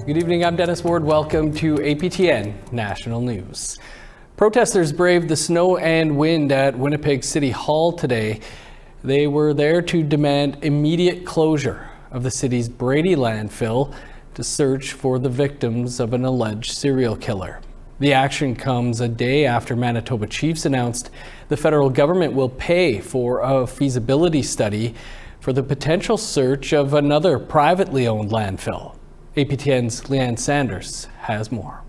Good evening, I'm Dennis Ward. Welcome to APTN National News. Protesters braved the snow and wind at Winnipeg City Hall today. They were there to demand immediate closure of the city's Brady landfill to search for the victims of an alleged serial killer. The action comes a day after Manitoba chiefs announced the federal government will pay for a feasibility study for the potential search of another privately owned landfill. APTN's Leanne Sanders has more.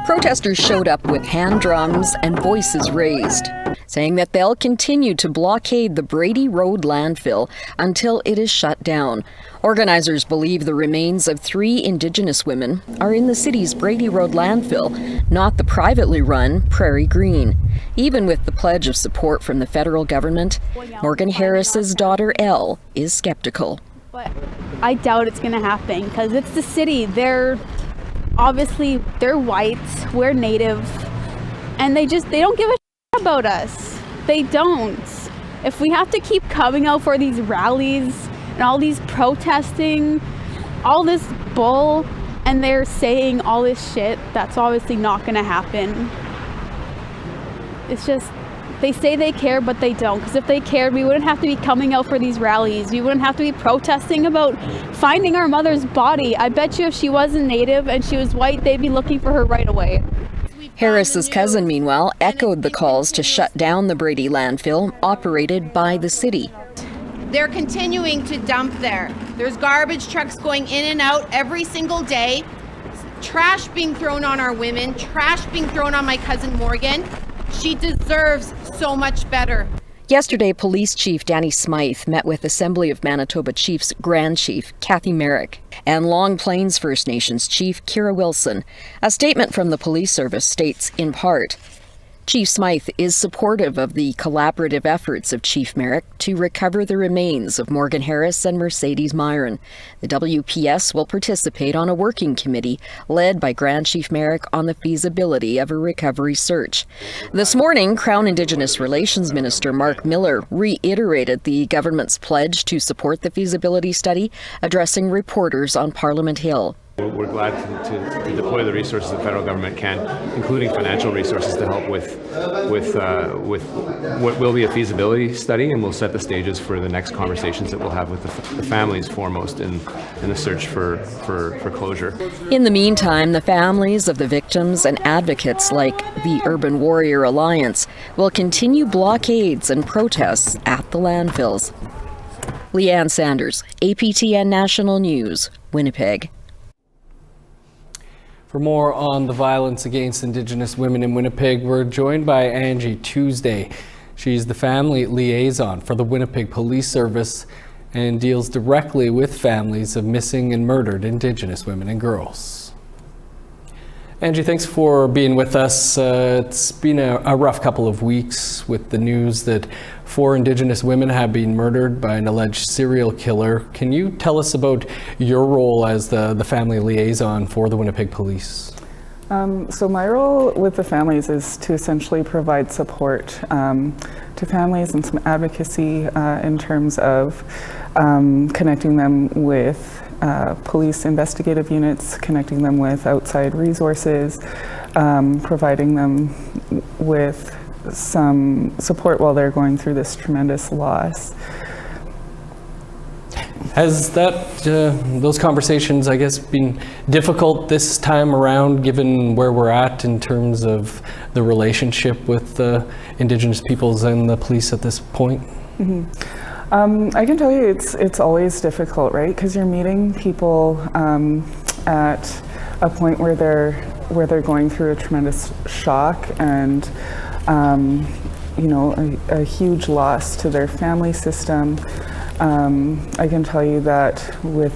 Protesters showed up with hand drums and voices raised, saying that they'll continue to blockade the Brady Road landfill until it is shut down. Organizers believe the remains of 3 Indigenous women are in the city's Brady Road landfill, not the privately run Prairie Green. Even with the pledge of support from the federal government, Morgan Harris's daughter Elle is skeptical. But I doubt it's going to happen because it's the city. They're white, we're native, and they don't give a shit about us. They don't. If we have to keep coming out for these rallies and all these protesting, all this bull, and they're saying all this shit, that's obviously not going to happen. It's just, they say they care, but they don't. Because if they cared, we wouldn't have to be coming out for these rallies. We wouldn't have to be protesting about finding our mother's body. I bet you if she wasn't native and she was white, they'd be looking for her right away. Harris's cousin, meanwhile, echoed the calls to shut down the Brady landfill operated by the city. They're continuing to dump there. There's garbage trucks going in and out every single day. Trash being thrown on our women, trash being thrown on my cousin Morgan. She deserves so much better. Yesterday, Police Chief Danny Smythe met with Assembly of Manitoba Chiefs Grand Chief Kathy Merrick and Long Plains First Nations Chief Kira Wilson. A statement from the police service states, in part, Chief Smythe is supportive of the collaborative efforts of Chief Merrick to recover the remains of Morgan Harris and Mercedes Myron. The WPS will participate on a working committee led by Grand Chief Merrick on the feasibility of a recovery search. This morning, Crown Indigenous Relations Minister Mark Miller reiterated the government's pledge to support the feasibility study, addressing reporters on Parliament Hill. We're glad to deploy the resources the federal government can, including financial resources, to help with what will be a feasibility study, and we'll set the stages for the next conversations that we'll have with the families foremost in the search for closure. In the meantime, the families of the victims and advocates like the Urban Warrior Alliance will continue blockades and protests at the landfills. Leanne Sanders, APTN National News, Winnipeg. For more on the violence against Indigenous women in Winnipeg, we're joined by Angie Tuesday. She's the family liaison for the Winnipeg Police Service and deals directly with families of missing and murdered Indigenous women and girls. Angie, thanks for being with us. It's been a rough couple of weeks with the news that 4 Indigenous women have been murdered by an alleged serial killer. Can you tell us about your role as the family liaison for the Winnipeg Police? So my role with the families is to essentially provide support to families and some advocacy in terms of connecting them with police investigative units, connecting them with outside resources, providing them with some support while they're going through this tremendous loss. Has those conversations, I guess, been difficult this time around, given where we're at in terms of the relationship with the Indigenous peoples and the police at this point? Mm-hmm. I can tell you it's always difficult, right? Because you're meeting people at a point where they're going through a tremendous shock and a huge loss to their family system. I can tell you that with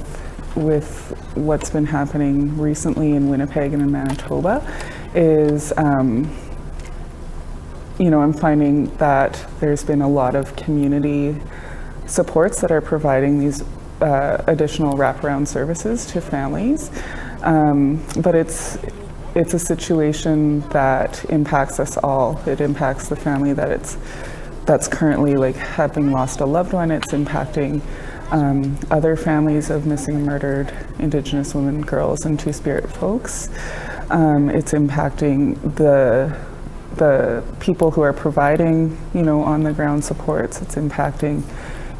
what's been happening recently in Winnipeg and in Manitoba is, I'm finding that there's been a lot of community supports that are providing these additional wraparound services to families. But it's a situation that impacts us all. It impacts the family that's currently having lost a loved one. It's impacting other families of missing and murdered Indigenous women, girls, and Two-Spirit folks. It's impacting the people who are providing, on the ground supports. It's impacting,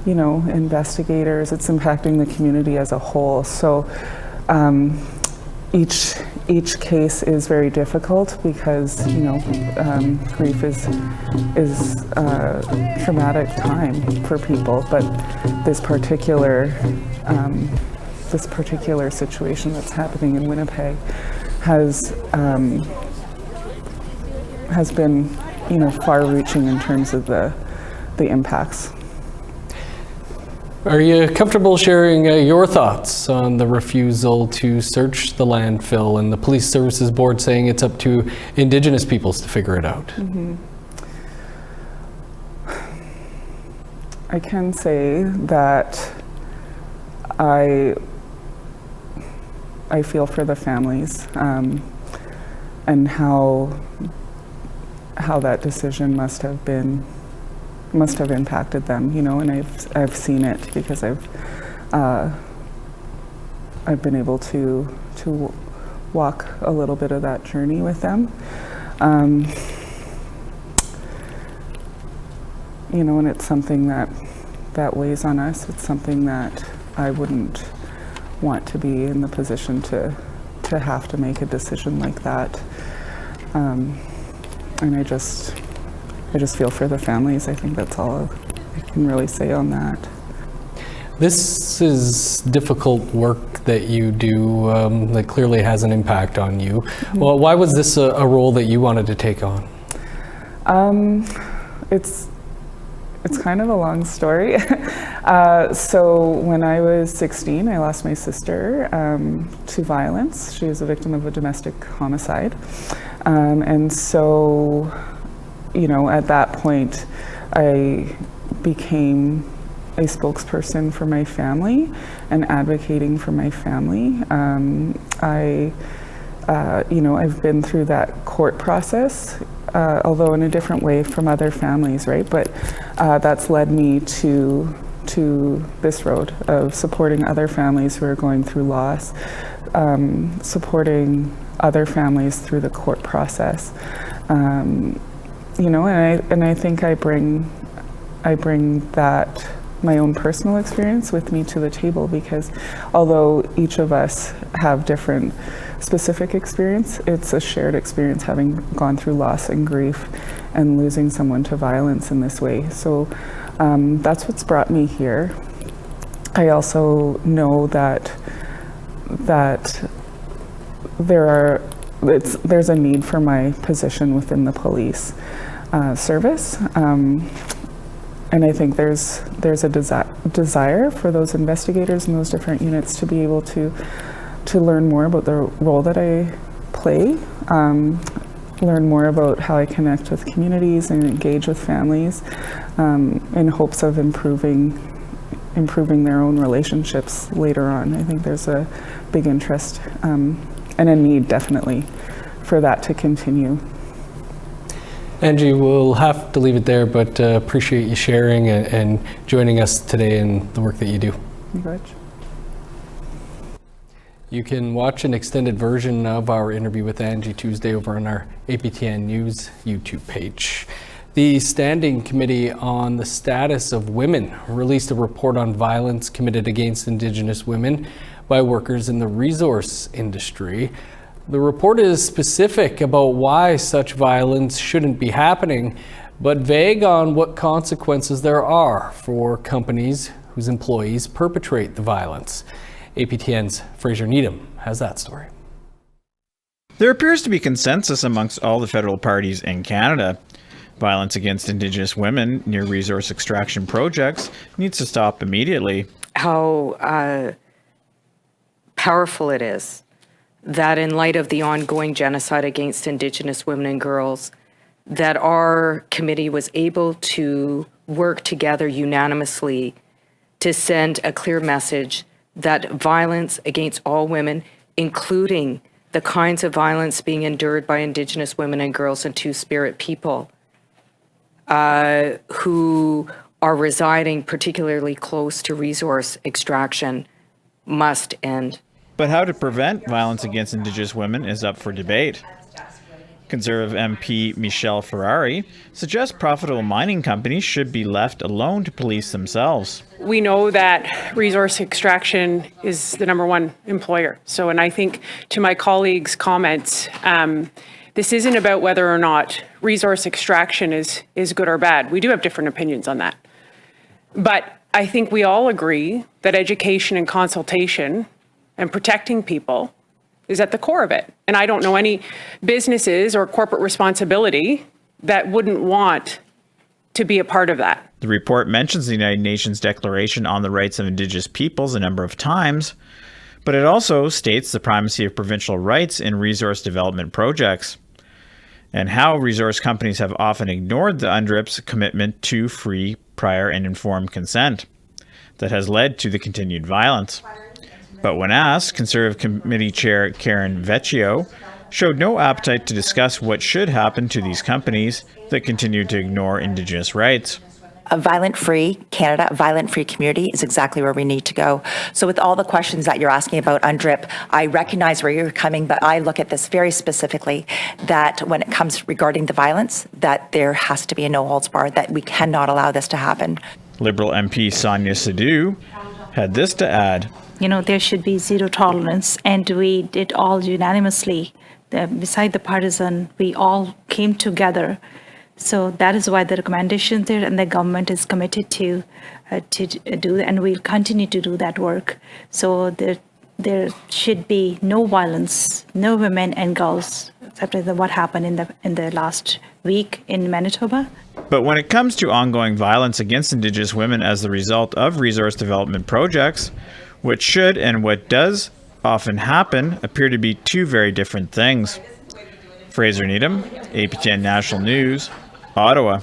investigators. It's impacting the community as a whole. So each case is very difficult because grief is a traumatic time for people. But this particular situation that's happening in Winnipeg has been, far-reaching in terms of the impacts. Are you comfortable sharing your thoughts on the refusal to search the landfill and the Police Services Board saying it's up to Indigenous peoples to figure it out? Mm-hmm. I can say that I feel for the families and how that decision must have impacted them, and I've seen it because I've been able to walk a little bit of that journey with them, and it's something that weighs on us. It's something that I wouldn't want to be in the position to have to make a decision like that, and I just feel for the families. I think that's all I can really say on that. This is difficult work that you do that clearly has an impact on you. Mm-hmm. Well, why was this a role that you wanted to take on? It's kind of a long story. So when I was 16, I lost my sister to violence. She was a victim of a domestic homicide. And so, at that point, I became a spokesperson for my family and advocating for my family. I've been through that court process, although in a different way from other families, right? But that's led me to this road of supporting other families who are going through loss, supporting other families through the court process. And I think I bring that, my own personal experience, with me to the table, because although each of us have different specific experience, it's a shared experience, having gone through loss and grief and losing someone to violence in this way. So that's what's brought me here. I also know that there's a need for my position within the police service, and I think there's a desire for those investigators in those different units to be able to learn more about the role that I play, learn more about how I connect with communities and engage with families, in hopes of improving their own relationships later on. I think there's a big interest and a need, definitely, for that to continue. Angie, we'll have to leave it there, but appreciate you sharing and joining us today in the work that you do. You can watch an extended version of our interview with Angie Tuesday over on our APTN News YouTube page. The Standing Committee on the Status of Women released a report on violence committed against Indigenous women by workers in the resource industry. The report is specific about why such violence shouldn't be happening, but vague on what consequences there are for companies whose employees perpetrate the violence. APTN's Fraser Needham has that story. There appears to be consensus amongst all the federal parties in Canada. Violence against Indigenous women near resource extraction projects needs to stop immediately. How powerful it is that in light of the ongoing genocide against Indigenous women and girls, that our committee was able to work together unanimously to send a clear message that violence against all women, including the kinds of violence being endured by Indigenous women and girls and Two-Spirit people, who are residing particularly close to resource extraction must end. But how to prevent violence against Indigenous women is up for debate. Conservative MP Michelle Ferrari suggests profitable mining companies should be left alone to police themselves. We know that resource extraction is the number one employer. So, and I think to my colleagues' comments, this isn't about whether or not resource extraction is good or bad. We do have different opinions on that. But I think we all agree that education and consultation and protecting people is at the core of it. And I don't know any businesses or corporate responsibility that wouldn't want to be a part of that. The report mentions the United Nations Declaration on the Rights of Indigenous Peoples a number of times, but it also states the primacy of provincial rights in resource development projects, and how resource companies have often ignored the UNDRIP's commitment to free, prior, and informed consent that has led to the continued violence. But when asked, Conservative Committee Chair Karen Vecchio showed no appetite to discuss what should happen to these companies that continue to ignore Indigenous rights. A violent-free Canada, a violent-free community is exactly where we need to go. So with all the questions that you're asking about UNDRIP, I recognize where you're coming, but I look at this very specifically, that when it comes regarding the violence, that there has to be a no-holds-barred, that we cannot allow this to happen. Liberal MP Sonia Sidhu had this to add. You know, there should be zero tolerance, and we did all unanimously. Beside the partisan, we all came together. So that is why the recommendation there, and the government is committed to do, and we'll continue to do that work. So there should be no violence, no women and girls, except for what happened in the last week in Manitoba. But when it comes to ongoing violence against Indigenous women as the result of resource development projects, what should and what does often happen appear to be two very different things. Fraser Needham, APTN National News, Ottawa.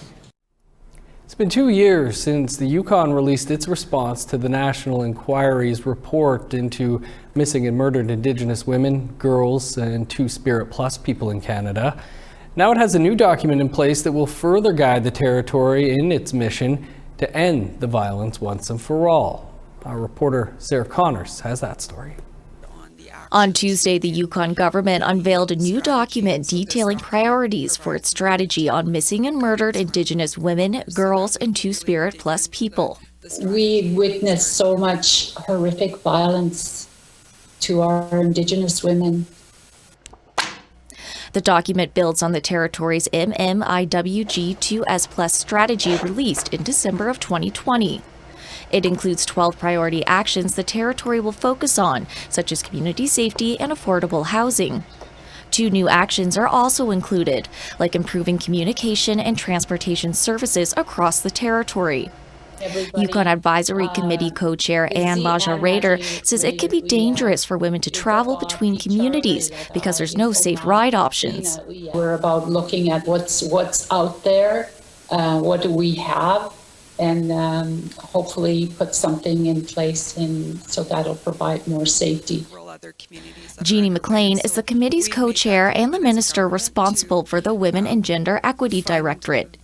It's been 2 years since the Yukon released its response to the National Inquiry's report into missing and murdered Indigenous women, girls, and Two-Spirit Plus people in Canada. Now it has a new document in place that will further guide the Territory in its mission to end the violence once and for all. Our reporter Sarah Connors has that story. On Tuesday, the Yukon government unveiled a new document detailing priorities for its strategy on missing and murdered Indigenous women, girls, and Two-Spirit Plus people. We witnessed so much horrific violence to our Indigenous women. The document builds on the Territory's MMIWG2S+ strategy released in December of 2020. It includes 12 priority actions the Territory will focus on, such as community safety and affordable housing. 2 new actions are also included, like improving communication and transportation services across the Territory. Yukon Advisory Committee co-chair Anne Maja-Rader says it can be dangerous for women to travel between communities because there's no safe ride options. We're about looking at what's out there, what do we have, and hopefully put something in place so that'll provide more safety. Jeannie McLean is the committee's co-chair and the minister responsible for the Women and Gender Equity Directorate.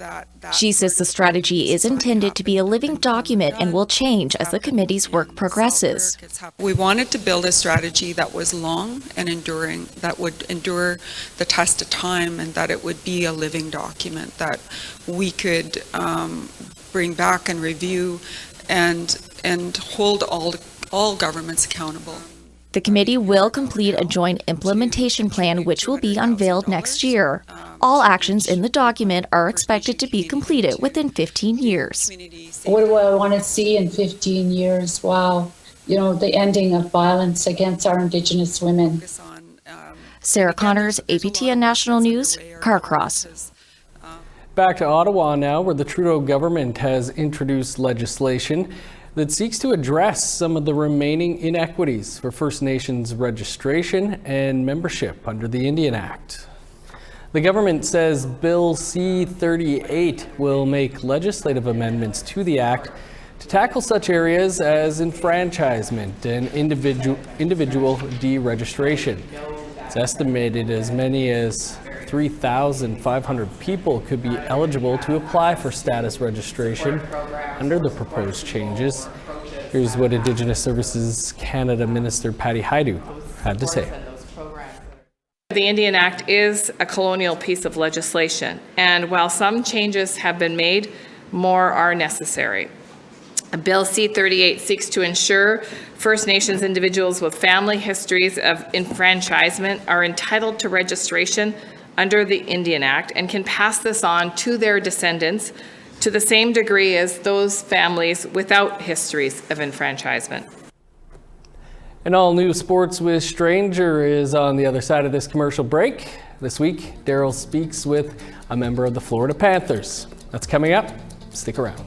She says the strategy is intended to be a living document and will change as the committee's work progresses. We wanted to build a strategy that was long and enduring, that would endure the test of time, and that it would be a living document that we could bring back and review and hold all governments accountable. The committee will complete a joint implementation plan which will be unveiled next year. All actions in the document are expected to be completed within 15 years. What do I want to see in 15 years? Wow. You know, the ending of violence against our Indigenous women. Sarah Connors, APTN National News, Carcross. Back to Ottawa now, where the Trudeau government has introduced legislation that seeks to address some of the remaining inequities for First Nations registration and membership under the Indian Act. The government says Bill C-38 will make legislative amendments to the Act to tackle such areas as enfranchisement and individual deregistration. It's estimated as many as 3,500 people could be eligible to apply for status registration under the proposed changes. Here's what Indigenous Services Canada Minister Patty Haidu had to say. The Indian Act is a colonial piece of legislation, and while some changes have been made, more are necessary. Bill C-38 seeks to ensure First Nations individuals with family histories of enfranchisement are entitled to registration under the Indian Act and can pass this on to their descendants to the same degree as those families without histories of enfranchisement. And all new Sports with Stranger is on the other side of this commercial break. This week, Daryl speaks with a member of the Florida Panthers. That's coming up. Stick around.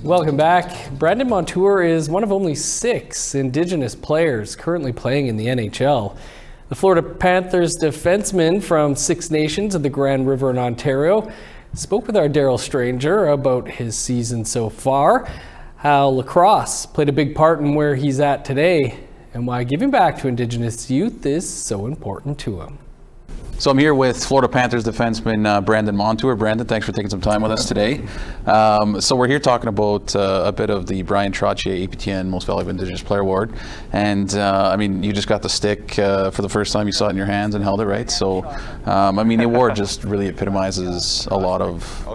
Welcome back. Brandon Montour is one of only 6 Indigenous players currently playing in the NHL. The Florida Panthers defenseman from Six Nations of the Grand River in Ontario spoke with our Daryl Stranger about his season so far, how lacrosse played a big part in where he's at today, and why giving back to Indigenous youth is so important to him. So I'm here with Florida Panthers defenseman Brandon Montour. Brandon, thanks for taking some time with us today. So we're here talking about a bit of the Brian Trottier APTN Most Valuable Indigenous Player Award. And I mean, you just got the stick for the first time. You saw it in your hands and held it, right? So I mean, the award just really epitomizes a lot of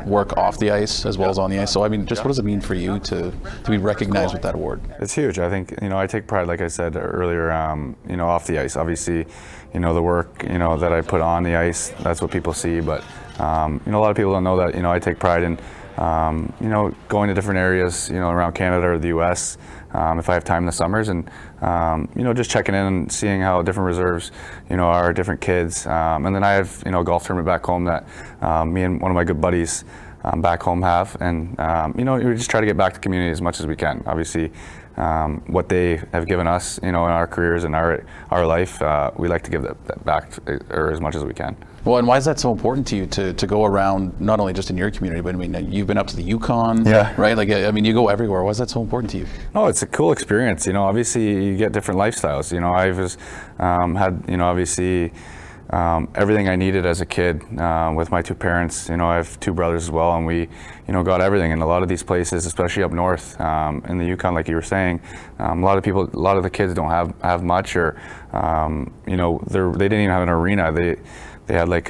work off the ice as well as on the ice. So I mean, just what does it mean for you to be recognized with that award? It's huge. I think, I take pride, like I said earlier, off the ice. Obviously, the work, that I put on the ice. That's what people see, but a lot of people don't know that I take pride in going to different areas around Canada or the U.S. If I have time in the summers, and just checking in and seeing how different reserves are, different kids, and then I have a golf tournament back home that me and one of my good buddies back home have, and we just try to get back to the community as much as we can. Obviously, what they have given us, in our careers and our life, we like to give that back, or as much as we can. Well, and why is that so important to you to go around, not only just in your community, but I mean, you've been up to the Yukon, right? Like, I mean, you go everywhere. Why is that so important to you? No, it's a cool experience. Obviously you get different lifestyles. I've just had, obviously everything I needed as a kid with my two parents. I have two brothers as well, and we, got everything. And a lot of these places, especially up north in the Yukon, like you were saying, a lot of the kids don't have much, or they didn't even have an arena. They had like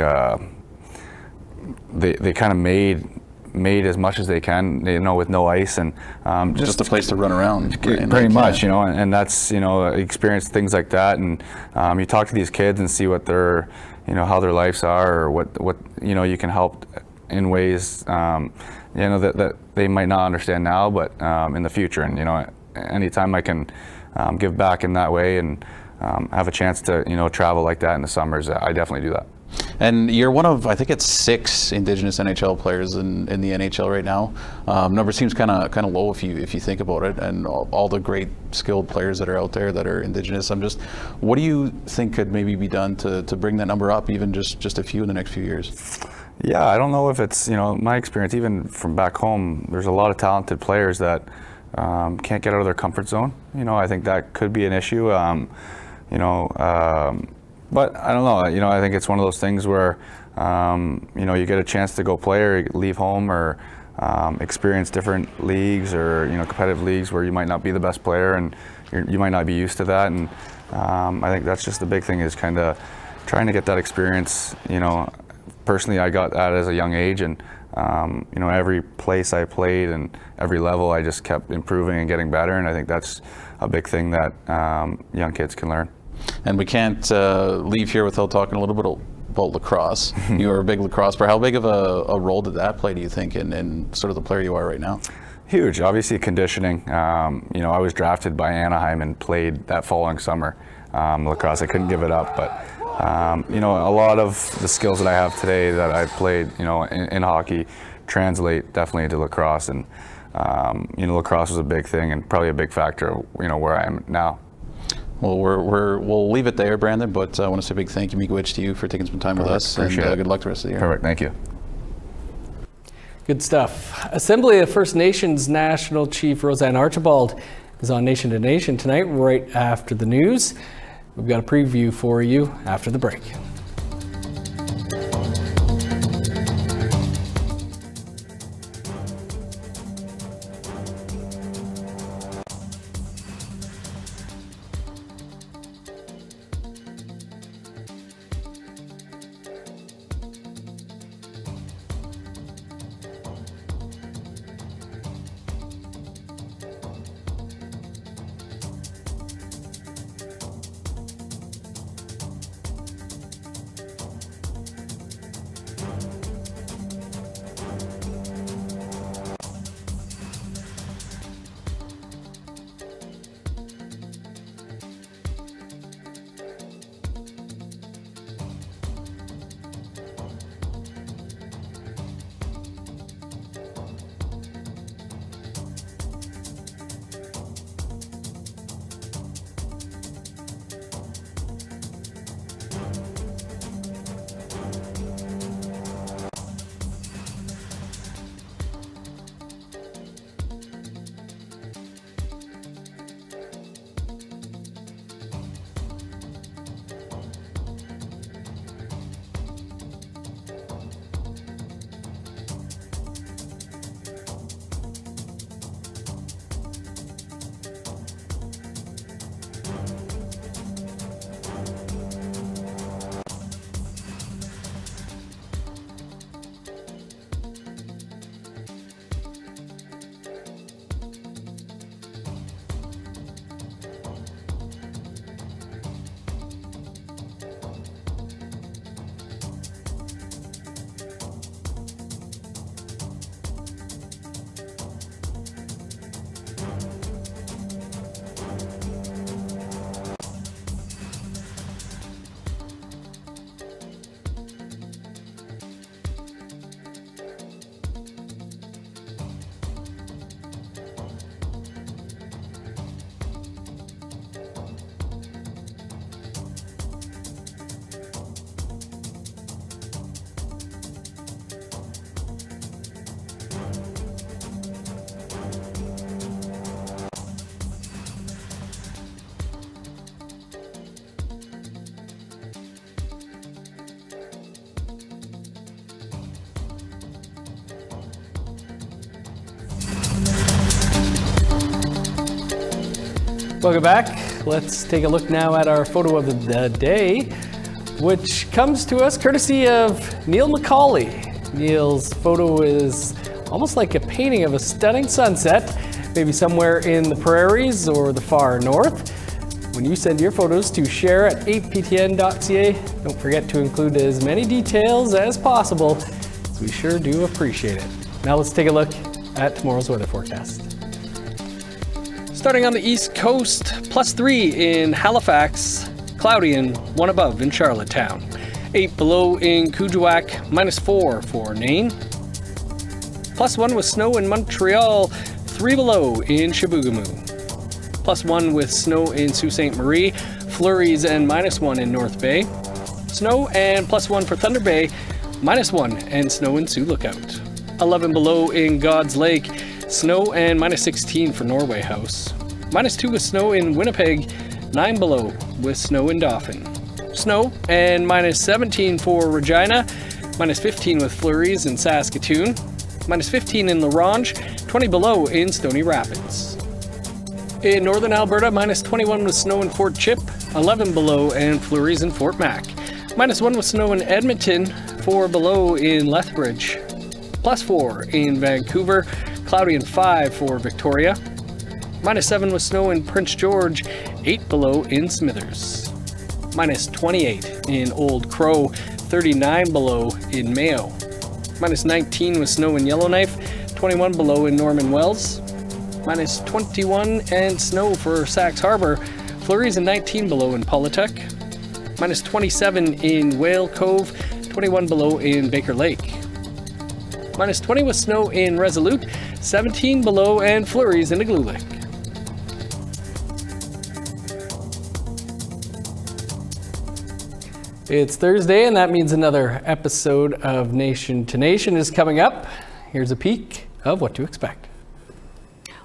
they kind of made as much as they can, with no ice, and just a place to run around. Pretty much, and that's experience things like that, and you talk to these kids and see what their how their lives are, or what you can help in ways that they might not understand now, but in the future, and anytime I can give back in that way and have a chance to travel like that in the summers, I definitely do that. And you're one of, I think it's 6 Indigenous NHL players in the NHL right now. Number seems kind of low if you think about it, and all the great skilled players that are out there that are Indigenous. What do you think could maybe be done to bring that number up, even just a few in the next few years? Yeah, I don't know if it's my experience, even from back home. There's a lot of talented players that can't get out of their comfort zone. I think that could be an issue. But I don't know, I think it's one of those things where, you get a chance to go play or leave home, or experience different leagues, or, competitive leagues where you might not be the best player, and you might not be used to that. And I think that's just the big thing, is kind of trying to get that experience. Personally, I got that as a young age, and every place I played and every level, I just kept improving and getting better. And I think that's a big thing that young kids can learn. And we can't leave here without talking a little bit about lacrosse. You are a big lacrosse player. How big of a role did that play, do you think, in sort of the player you are right now? Huge. Obviously, conditioning. I was drafted by Anaheim and played that following summer lacrosse. I couldn't give it up, but a lot of the skills that I have today that I've played, in hockey, translate definitely into lacrosse. And lacrosse was a big thing, and probably a big factor, where I am now. Well, we'll leave it there, Brandon, but I want to say a big thank you, Miigwech, to you for taking some time with us, and good luck the rest of the year. Perfect, thank you. Good stuff. Assembly of First Nations National Chief Roseanne Archibald is on Nation to Nation tonight, right after the news. We've got a preview for you after the break. Welcome back. Let's take a look now at our photo of the day, which comes to us courtesy of Neil McCauley. Neil's photo is almost like a painting of a stunning sunset, maybe somewhere in the prairies or the far north. When you send your photos to share@aptn.ca, don't forget to include as many details as possible, as we sure do appreciate it. Now let's take a look at tomorrow's weather forecast. Starting on the east coast, +3 in Halifax, cloudy and 1 above in Charlottetown. 8 below in Kuujjuaq, -4 for Nain. +1 with snow in Montreal, 3 below in Chibougamau. +1 with snow in Sault Ste. Marie, flurries and -1 in North Bay. Snow and +1 for Thunder Bay, -1 and snow in Sioux Lookout. 11 below in God's Lake, snow and -16 for Norway House. -2 with snow in Winnipeg, 9 below with snow in Dauphin. Snow and -17 for Regina, -15 with flurries in Saskatoon, -15 in La Ronge, 20 below in Stony Rapids. In northern Alberta, -21 with snow in Fort Chip, 11 below and flurries in Fort Mac. -1 with snow in Edmonton, 4 below in Lethbridge. +4 in Vancouver, cloudy and 5 for Victoria. -7 with snow in Prince George, 8 below in Smithers. -28 in Old Crow, 39 below in Mayo. -19 with snow in Yellowknife, 21 below in Norman Wells. -21 and snow for Sax Harbor, flurries and 19 below in Paulituck. -27 in Whale Cove, 21 below in Baker Lake. -20 with snow in Resolute, 17 below and flurries in Igloolik. It's Thursday, and that means another episode of Nation to Nation is coming up. Here's a peek of what to expect.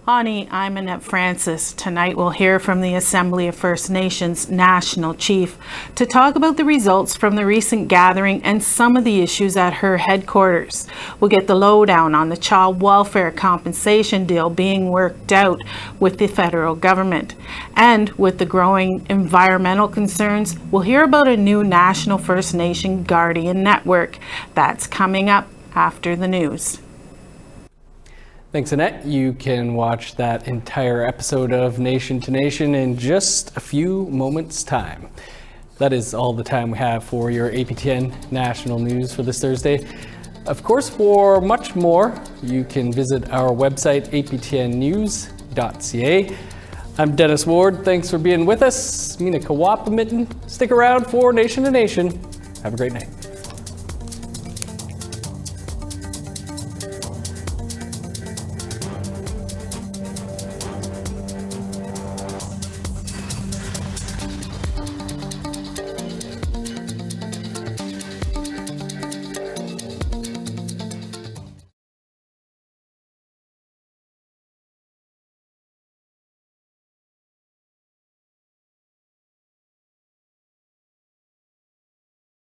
Ani, I'm Annette Francis. Tonight we'll hear from the Assembly of First Nations National Chief to talk about the results from the recent gathering and some of the issues at her headquarters. We'll get the lowdown on the child welfare compensation deal being worked out with the federal government. And with the growing environmental concerns, we'll hear about a new National First Nation Guardian Network. That's coming up after the news. Thanks, Annette. You can watch that entire episode of Nation to Nation in just a few moments' time. That is all the time we have for your APTN National News for this Thursday. Of course, for much more, you can visit our website, aptnnews.ca. I'm Dennis Ward. Thanks for being with us. Mina Kawapamitten. Stick around for Nation to Nation. Have a great night.